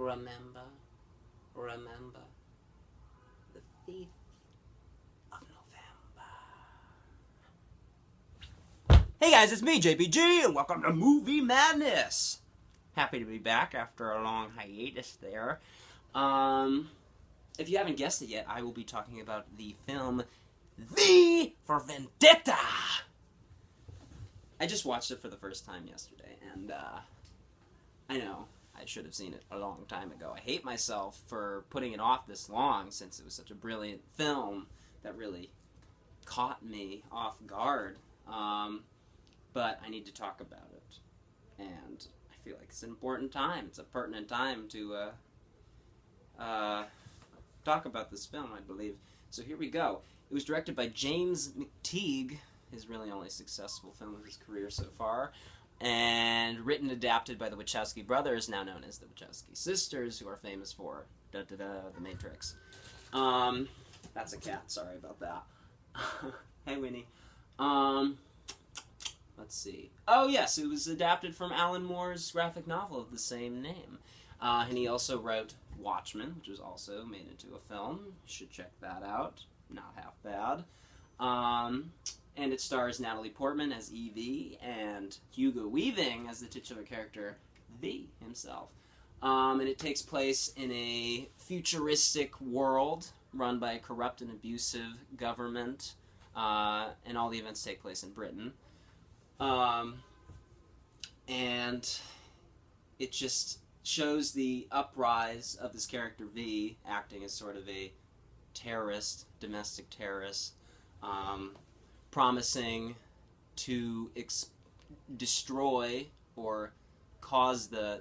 remember, remember the 5th of November. Hey guys, it's me, JPG, and welcome to Movie Madness. Happy to be back after a long hiatus there. If you haven't guessed it yet, I will be talking about the film V for Vendetta. I just watched it for the first time yesterday, and I know I should have seen it a long time ago. I hate myself for putting it off this long, since it was such a brilliant film that really caught me off guard. But I need to talk about it, and I feel like it's an important time. It's a pertinent time to talk about this film, I believe. So here we go. It was directed by James McTeague, his really only successful film of his career so far, and written and adapted by the Wachowski brothers, now known as the Wachowski sisters, who are famous for The Matrix. That's a cat, sorry about that. Hey, Winnie. Let's see. Oh, yes, it was adapted from Alan Moore's graphic novel of the same name. And he also wrote Watchmen, which was also made into a film. You should check that out. Not half bad. And it stars Natalie Portman as Evie and Hugo Weaving as the titular character, V himself. And it takes place in a futuristic world run by a corrupt and abusive government. And all the events take place in Britain. And it just shows the uprise of this character V, acting as sort of a terrorist, domestic terrorist, promising to destroy or cause the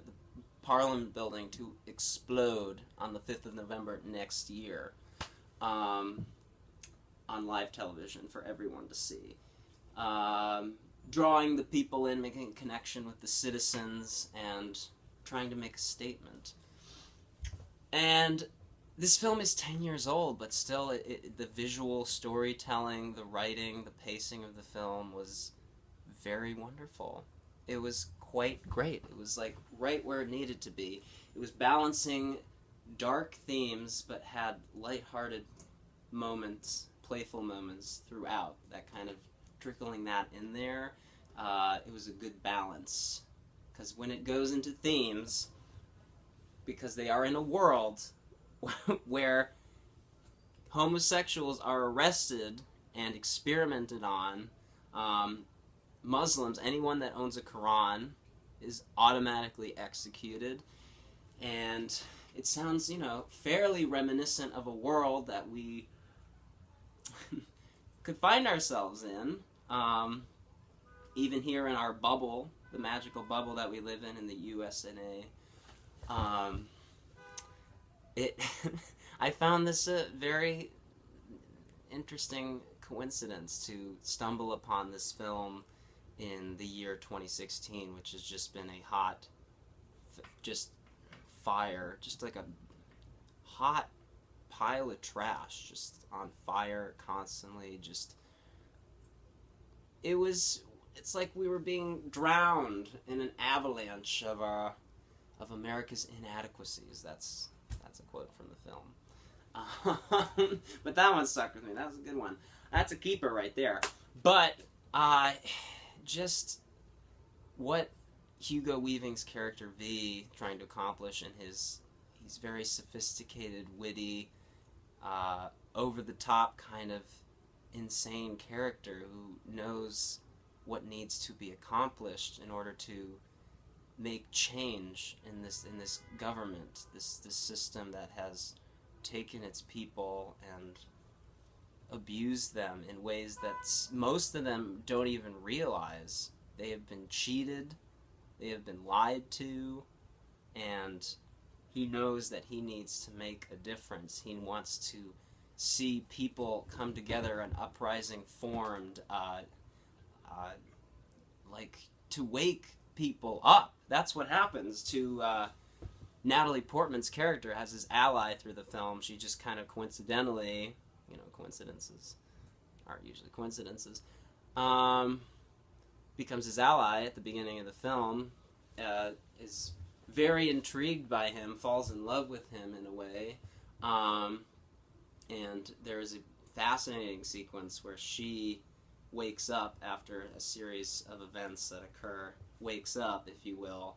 Parliament building to explode on the 5th of November next year, on live television for everyone to see. Drawing the people in, making a connection with the citizens, and trying to make a statement. And this film is 10 years old, but still the visual storytelling, the writing, the pacing of the film was very wonderful. It was quite great. It was like right where it needed to be. It was balancing dark themes, but had lighthearted moments, playful moments throughout, that kind of trickling that in there. It was a good balance. Because when it goes into themes, because they are in a world where homosexuals are arrested and experimented on, Muslims, anyone that owns a Quran, is automatically executed, and it sounds, fairly reminiscent of a world that we could find ourselves in, even here in our bubble, the magical bubble that we live in the USA. I found this a very interesting coincidence to stumble upon this film in the year 2016, which has just been a hot, fire, just like a hot pile of trash, just on fire constantly. It's like we were being drowned in an avalanche of America's inadequacies. That's a quote from the film. But that one stuck with me. That was a good one. That's a keeper right there. But just what Hugo Weaving's character V trying to accomplish in he's very sophisticated, witty, over the top kind of insane character who knows what needs to be accomplished in order to make change in this government, this system that has taken its people and abused them in ways that most of them don't even realize. They have been cheated, they have been lied to, and he knows that he needs to make a difference. He wants to see people come together, an uprising formed, like to wake people up. That's what happens to Natalie Portman's character as his ally through the film. She just kind of coincidentally, coincidences aren't usually coincidences, becomes his ally at the beginning of the film, is very intrigued by him, falls in love with him in a way. And there's a fascinating sequence where she wakes up after a series of events that occur, wakes up, if you will,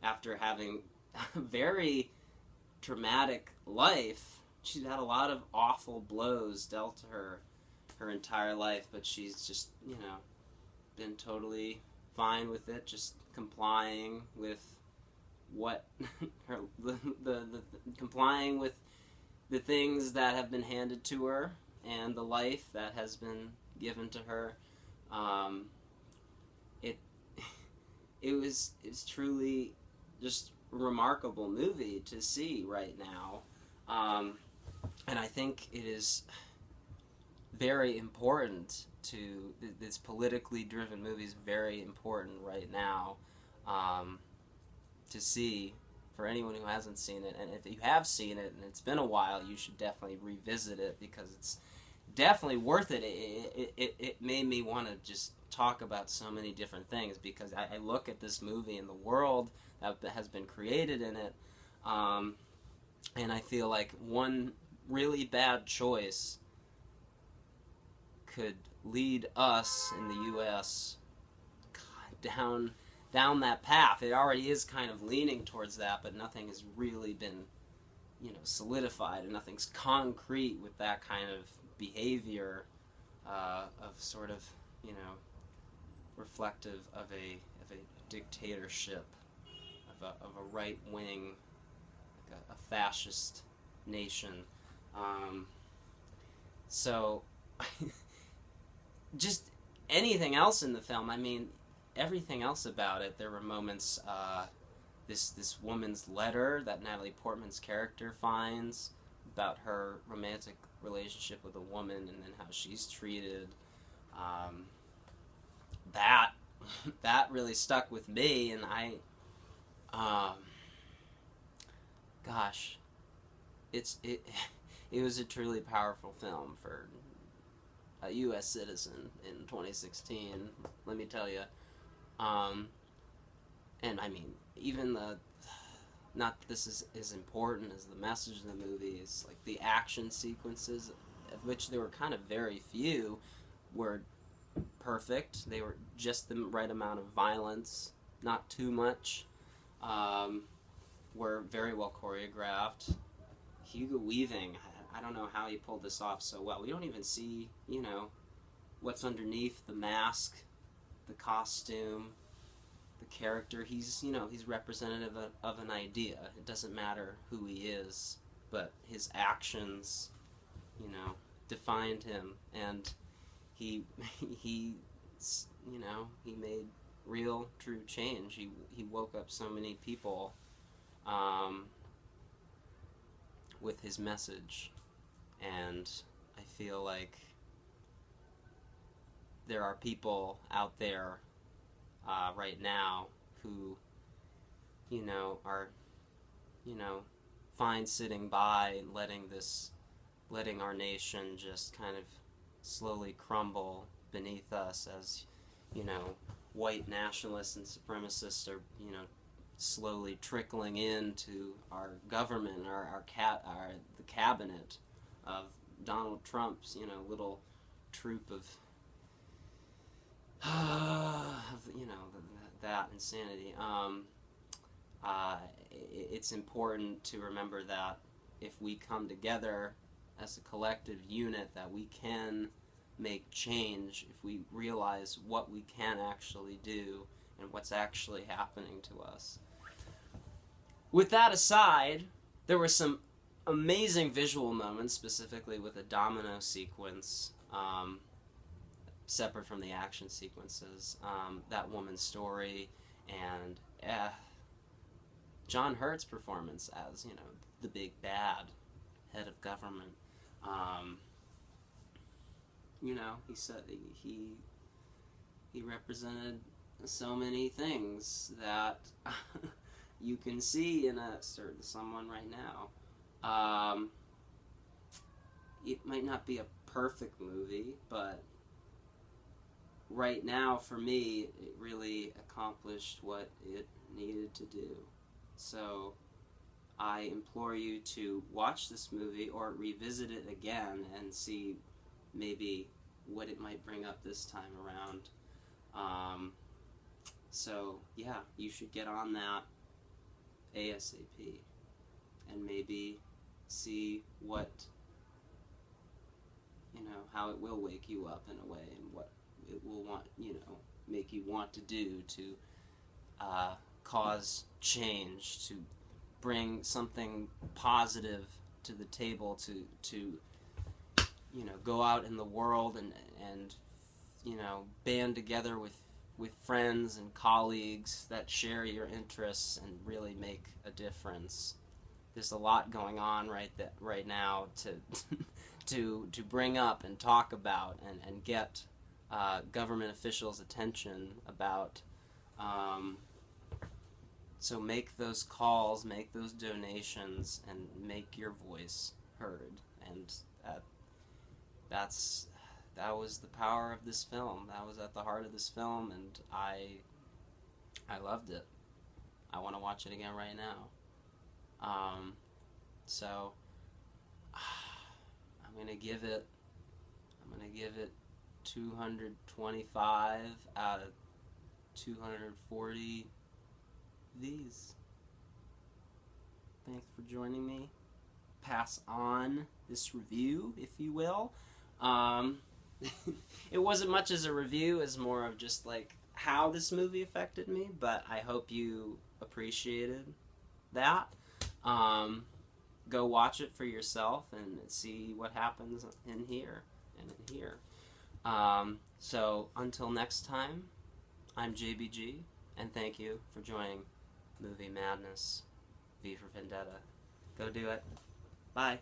after having a very traumatic life. She's had a lot of awful blows dealt to her entire life, but she's just, been totally fine with it, just complying with what her the complying with the things that have been handed to her and the life that has been given to her. It it's truly just a remarkable movie to see right now, and I think it is very important to this politically driven movie is very important right now, to see for anyone who hasn't seen it. And if you have seen it and it's been a while, you should definitely revisit it because it's definitely worth it. It made me want to just talk about so many different things because I look at this movie and the world that has been created in it, and I feel like one really bad choice could lead us in the U.S. down that path. It already is kind of leaning towards that, but nothing has really been, solidified, and nothing's concrete with that kind of behavior, of sort of, reflective of a dictatorship, of a right wing, like a fascist nation. So. Just anything else in the film, I mean, everything else about it, there were moments, this woman's letter that Natalie Portman's character finds about her romantic relationship with a woman and then how she's treated, that really stuck with me, and gosh, it was a truly powerful film for a U.S. citizen in 2016, let me tell you. And I mean, even not that this is as important as the message of the movie, is like the action sequences, of which there were kind of very few, were perfect. They were just the right amount of violence, not too much, were very well choreographed. Hugo Weaving, I don't know how he pulled this off so well. We don't even see, what's underneath the mask, the costume, the character. He's representative of an idea. It doesn't matter who he is, but his actions, defined him, and he made real, true change. He woke up so many people, with his message. And I feel like there are people out there right now who, are, fine sitting by and letting our nation just kind of slowly crumble beneath us as, white nationalists and supremacists are, slowly trickling into our government, the cabinet of Donald Trump's, little troop of, that insanity. It's important to remember that if we come together as a collective unit, that we can make change if we realize what we can actually do and what's actually happening to us. With that aside, there were some amazing visual moments, specifically with a domino sequence, separate from the action sequences. That woman's story, and John Hurt's performance as, the big bad head of government. He said he represented so many things that you can see in a certain someone right now. It might not be a perfect movie, but right now, for me, it really accomplished what it needed to do. So I implore you to watch this movie or revisit it again and see maybe what it might bring up this time around. So yeah, you should get on that ASAP and maybe see what, how it will wake you up in a way, and what it will make you want to do to cause change, to bring something positive to the table, to go out in the world and band together with friends and colleagues that share your interests and really make a difference. There's a lot going on right now to bring up and talk about and get government officials' attention about. So make those calls, make those donations, and make your voice heard. And that was the power of this film. That was at the heart of this film, and I loved it. I want to watch it again right now. So I'm gonna give it 225 out of 240 V's. Thanks for joining me. Pass on this review, if you will. It wasn't much as a review, as more of just like how this movie affected me, but I hope you appreciated that. Go watch it for yourself and see what happens in here and in here. So until next time, I'm JBG, and thank you for joining Movie Madness. V for Vendetta. Go do it. Bye.